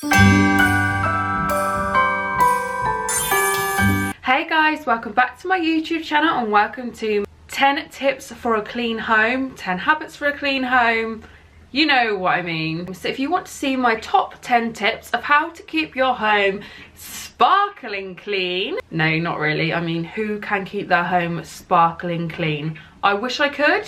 Hey guys, welcome back to my YouTube channel and welcome to 10 tips for a clean home, 10 habits for a clean home. You know what I mean. So if you want to see my top 10 tips of how to keep your home sparkling clean. No, not really. I mean, who can keep their home sparkling clean? I wish I could,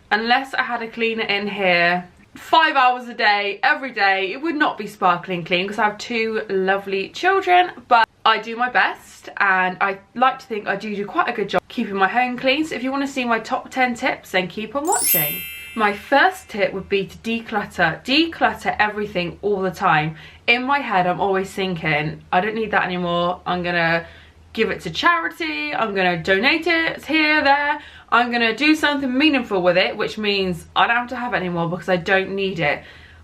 unless I had a cleaner in here 5 hours a day, every day. It would not be sparkling clean because I have 2 lovely children, but I do my best and I like to think I do quite a good job keeping my home clean. So if you want to see my top 10 tips, then keep on watching. My first tip would be to declutter. Declutter everything all the time. In my head, I'm always thinking, I don't need that anymore. I'm gonna give it to charity. I'm gonna donate it here, there. I'm gonna do something meaningful with it, which means I don't have to have it anymore because I don't need it.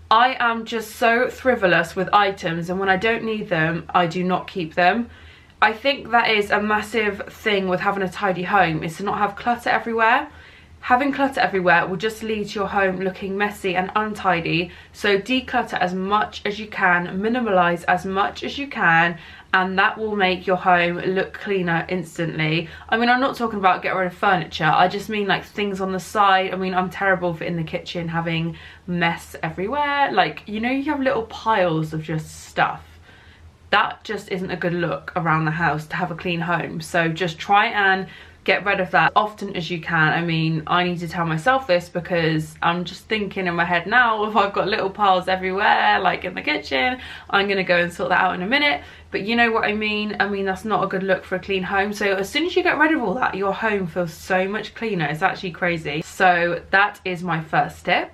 I am just so frivolous with items, and when I don't need them, I do not keep them. I think that is a massive thing with having a tidy home, is to not have clutter everywhere. Having clutter everywhere will just lead to your home looking messy and untidy. So declutter as much as you can, minimalize as much as you can, and that will make your home look cleaner instantly. I mean, I'm not talking about get rid of furniture. I just mean like things on the side. I mean, I'm terrible for in the kitchen having mess everywhere. Like, you know, you have little piles of just stuff. That just isn't a good look around the house to have a clean home. So just try and get rid of that often as you can. I mean, I need to tell myself this because I'm just thinking in my head now, if I've got little piles everywhere, like in the kitchen, I'm gonna go and sort that out in a minute. But you know what I mean? I mean, that's not a good look for a clean home. So as soon as you get rid of all that, your home feels so much cleaner. It's actually crazy. So that is my first tip.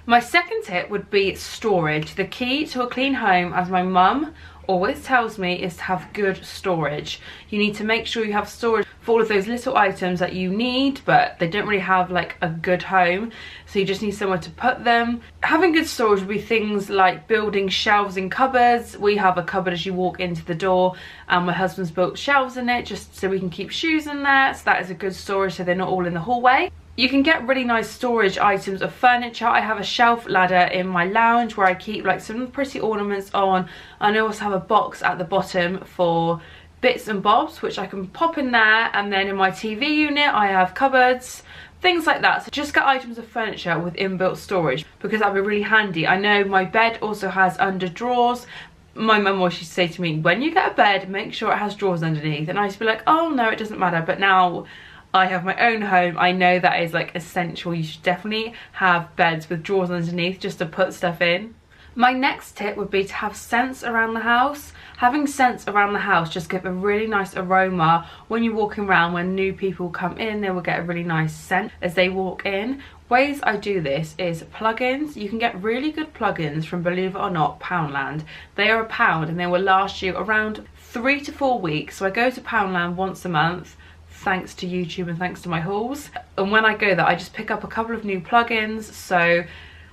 My second tip would be storage. The key to a clean home, as my mum always tells me, is to have good storage. You need to make sure you have storage for all of those little items that you need, but they don't really have like a good home, so you just need somewhere to put them. Having good storage would be things like building shelves in cupboards. We have a cupboard as you walk into the door, and my husband's built shelves in it just so we can keep shoes in there, so that is a good storage so they're not all in the hallway. You can get really nice storage items of furniture. I have a shelf ladder in my lounge where I keep like some pretty ornaments on, and I also have a box at the bottom for bits and bobs which I can pop in there. And then in my TV unit I have cupboards, things like that. So just get items of furniture with inbuilt storage because that'd be really handy. I know my bed also has under drawers. My mum always used to say to me, when you get a bed, make sure it has drawers underneath, and I used to be like, oh no, it doesn't matter. But now I have my own home, I know that is like essential. You should definitely have beds with drawers underneath just to put stuff in. My next tip would be to have scents around the house. Having scents around the house just give a really nice aroma when you're walking around. When new people come in, they will get a really nice scent as they walk in. Ways I do this is plugins. You can get really good plugins from, believe it or not, Poundland. They are £1 and they will last you around 3 to 4 weeks. So I go to Poundland once a month, thanks to YouTube and thanks to my hauls. And when I go there, I just pick up a couple of new plugins. So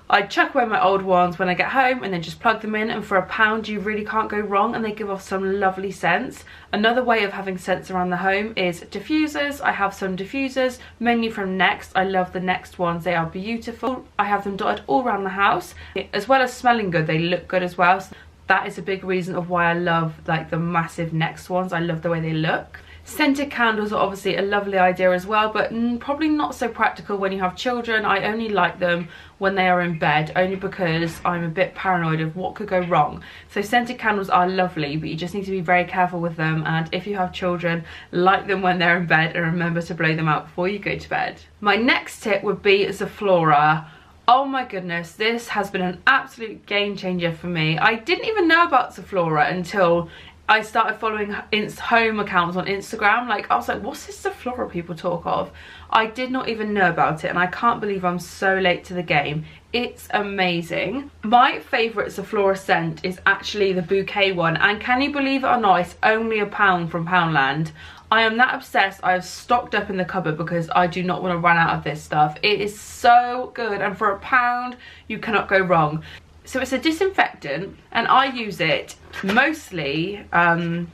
I chuck away my old ones when I get home and then just plug them in, and for £1 you really can't go wrong, and they give off some lovely scents. Another way of having scents around the home is diffusers. I have some diffusers, mainly from Next. I love the Next ones, they are beautiful. I have them dotted all around the house. As well as smelling good, they look good as well. So that is a big reason of why I love like the massive Next ones. I love the way they look. Scented candles are obviously a lovely idea as well, but probably not so practical when you have children. I only like them when they are in bed, only because I'm a bit paranoid of what could go wrong. So scented candles are lovely, but you just need to be very careful with them, and if you have children, light them when they're in bed and remember to blow them out before you go to bed. My next tip would be zoflora. Oh my goodness, this has been an absolute game changer for me. I didn't even know about zoflora until I started following home accounts on Instagram. Like, I was like, what's this zoflora people talk of? I did not even know about it, and I can't believe I'm so late to the game. It's amazing. My favourite zoflora scent is actually the bouquet one, and can you believe it or not, it's only £1 from Poundland. I am that obsessed. I have stocked up in the cupboard because I do not want to run out of this stuff. It is so good, and for £1 you cannot go wrong. So it's a disinfectant, and I use it mostly in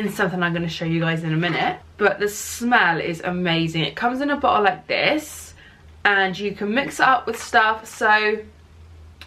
something I'm going to show you guys in a minute, but the smell is amazing. It comes in a bottle like this, and you can mix it up with stuff. So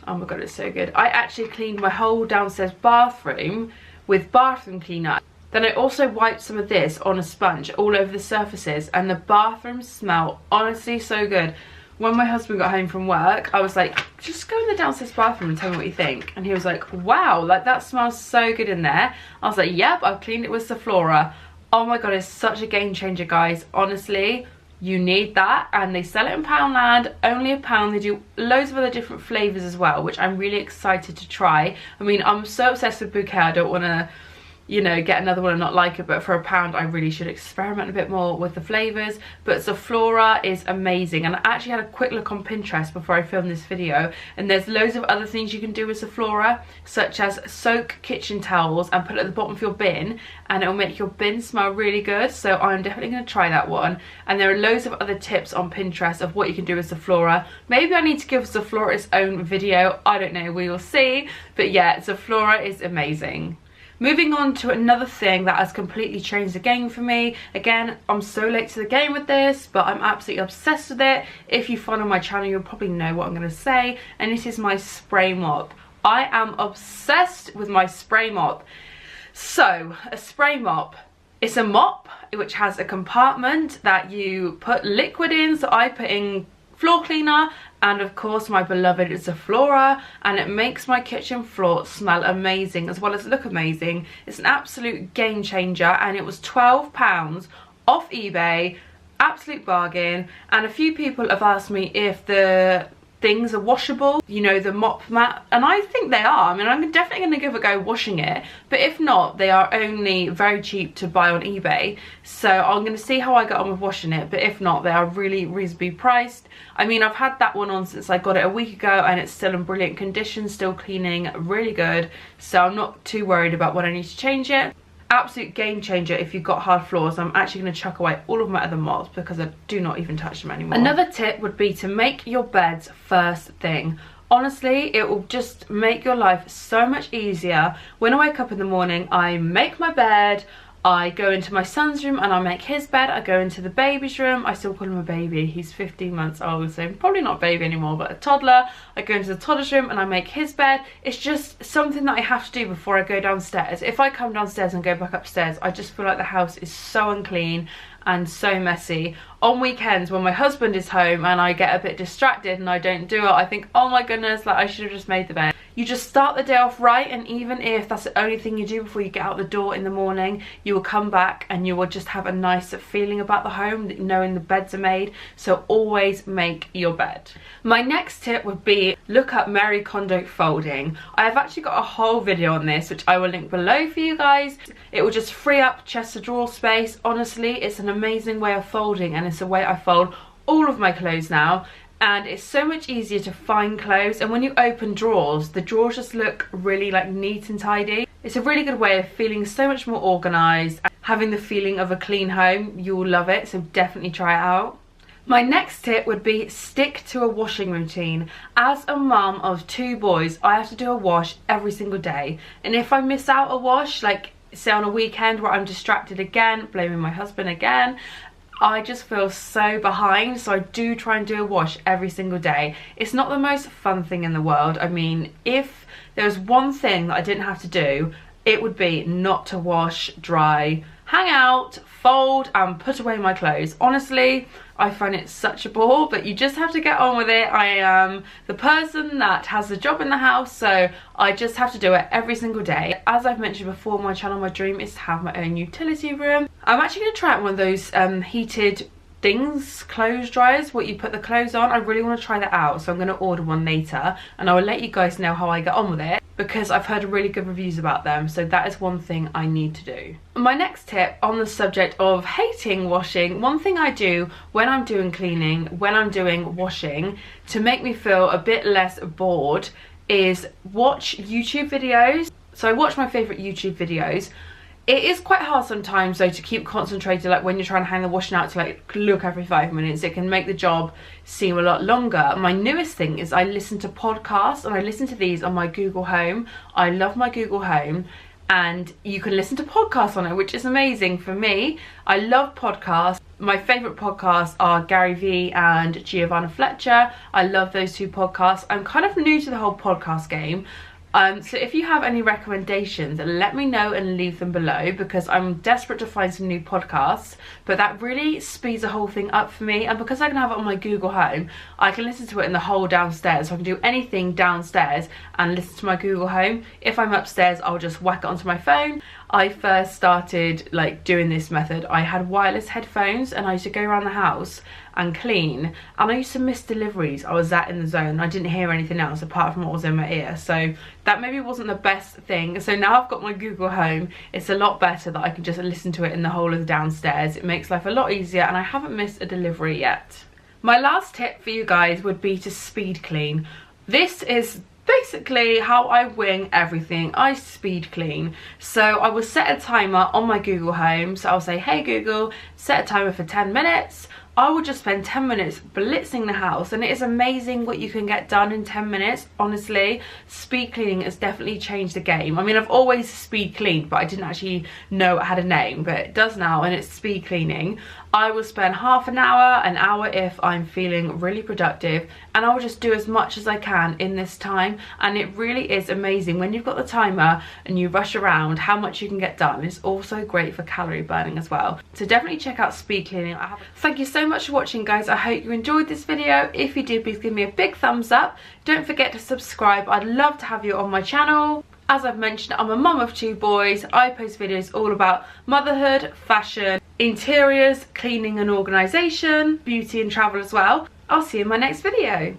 Oh my god, it's so good. I actually cleaned my whole downstairs bathroom with bathroom cleaner. Then I also wiped some of this on a sponge all over the surfaces, and the bathroom smell honestly so good. When my husband got home from work, I was like, just go in the downstairs bathroom and tell me what you think. And he was like, wow, like that smells so good in there. I was like, yep, I've cleaned it with zoflora. Oh my god, it's such a game changer, guys. Honestly, you need that. And they sell it in Poundland, only £1. They do loads of other different flavours as well, which I'm really excited to try. I mean, I'm so obsessed with bouquet, I don't want to, you know, get another one and not like it, but for £1 I really should experiment a bit more with the flavours. But zoflora is amazing, and I actually had a quick look on Pinterest before I filmed this video, and there's loads of other things you can do with zoflora, such as soak kitchen towels and put it at the bottom of your bin, and it'll make your bin smell really good. So I'm definitely going to try that one. And there are loads of other tips on Pinterest of what you can do with zoflora. Maybe I need to give zoflora its own video, I don't know, we will see. But yeah, zoflora is amazing. Moving on to another thing that has completely changed the game for me. Again, I'm so late to the game with this, but I'm absolutely obsessed with it. If you follow my channel, you'll probably know what I'm going to say. And this is my spray mop. I am obsessed with my spray mop. So, a spray mop. It's a mop which has a compartment that you put liquid in. So I put in floor cleaner and of course my beloved zoflora, and it makes my kitchen floor smell amazing as well as look amazing. It's an absolute game changer, and it was £12 off eBay, absolute bargain. And a few people have asked me if the things are washable, you know, the mop mat, and I think they are. I mean, I'm definitely going to give it a go washing it, but if not, they are only very cheap to buy on eBay. So I'm going to see how I get on with washing it, but if not, they are really reasonably priced. I mean, I've had that one on since I got it a week ago, and it's still in brilliant condition, still cleaning really good, so I'm not too worried about when I need to change it. Absolute game changer if you've got hard floors. I'm actually going to chuck away all of my other mops because I do not even touch them anymore. Another tip would be to make your beds first thing. Honestly, it will just make your life so much easier. When I wake up in the morning, I make my bed, I go into my son's room and I make his bed. I go into the baby's room. I still call him a baby. He's 15 months old, so probably not a baby anymore, but a toddler. I go into the toddler's room and I make his bed. It's just something that I have to do before I go downstairs. If I come downstairs and go back upstairs, I just feel like the house is so unclean and so messy. On weekends when my husband is home and I get a bit distracted and I don't do it, I think, oh my goodness, like I should have just made the bed. You just start the day off right, and even if that's the only thing you do before you get out the door in the morning, you will come back and you will just have a nice feeling about the home, knowing the beds are made. So always make your bed. My next tip would be look up Marie Kondo folding. I have actually got a whole video on this which I will link below for you guys. It will just free up chest of drawer space. Honestly, it's an amazing way of folding, and it's a way I fold all of my clothes now. And it's so much easier to find clothes, and when you open drawers, the drawers just look really like neat and tidy. It's a really good way of feeling so much more organised, having the feeling of a clean home. You'll love it, so definitely try it out. My next tip would be stick to a washing routine. As a mum of 2 boys, I have to do a wash every single day, and if I miss out a wash, like say on a weekend where I'm distracted again, blaming my husband again, I just feel so behind. So I do try and do a wash every single day. It's not the most fun thing in the world. I mean, if there was one thing that I didn't have to do, it would be not to wash, dry, hang out, fold and put away my clothes. Honestly, I find it such a bore, but you just have to get on with it. I am the person that has the job in the house, so I just have to do it every single day. As I've mentioned before on my channel, my dream is to have my own utility room. I'm actually going to try out one of those heated things, clothes dryers, what you put the clothes on. I really want to try that out, so I'm going to order one later and I will let you guys know how I get on with it, because I've heard really good reviews about them, so that is one thing I need to do. My next tip on the subject of hating washing, one thing I do when I'm doing cleaning, when I'm doing washing, to make me feel a bit less bored, is watch YouTube videos. So I watch my favourite YouTube videos. It is quite hard sometimes though to keep concentrated, like when you're trying to hang the washing out to like look every 5 minutes. It can make the job seem a lot longer. My newest thing is I listen to podcasts, and I listen to these on my Google Home. I love my Google Home, and you can listen to podcasts on it, which is amazing for me. I love podcasts. My favourite podcasts are Gary Vee and Giovanna Fletcher. I love those two podcasts. I'm kind of new to the whole podcast game. So if you have any recommendations, let me know and leave them below, because I'm desperate to find some new podcasts, but that really speeds the whole thing up for me. And because I can have it on my Google Home, I can listen to it in the whole downstairs, so I can do anything downstairs and listen to my Google Home. If I'm upstairs, I'll just whack it onto my phone. I first started like doing this method, I had wireless headphones and I used to go around the house and clean, and I used to miss deliveries. I was that in the zone. I didn't hear anything else apart from what was in my ear, so that maybe wasn't the best thing. So now I've got my Google Home, it's a lot better that I can just listen to it in the whole of the downstairs. It makes life a lot easier, and I haven't missed a delivery yet. My last tip for you guys would be to speed clean. This is basically how I wing everything. I speed clean. So I will set a timer on my Google Home. So I'll say, hey Google, set a timer for 10 minutes. I will just spend 10 minutes blitzing the house, and it is amazing what you can get done in 10 minutes. Honestly, speed cleaning has definitely changed the game. I mean, I've always speed cleaned, but I didn't actually know it had a name, but it does now, and it's speed cleaning. I will spend half an hour if I'm feeling really productive, and I will just do as much as I can in this time. And it really is amazing when you've got the timer and you rush around how much you can get done. It's also great for calorie burning as well. So definitely check out speed cleaning. Thank you so much for watching, guys. I hope you enjoyed this video. If you did, please give me a big thumbs up. Don't forget to subscribe. I'd love to have you on my channel. As I've mentioned, I'm a mum of 2 boys. I post videos all about motherhood, fashion, interiors, cleaning and organisation, beauty and travel as well. I'll see you in my next video.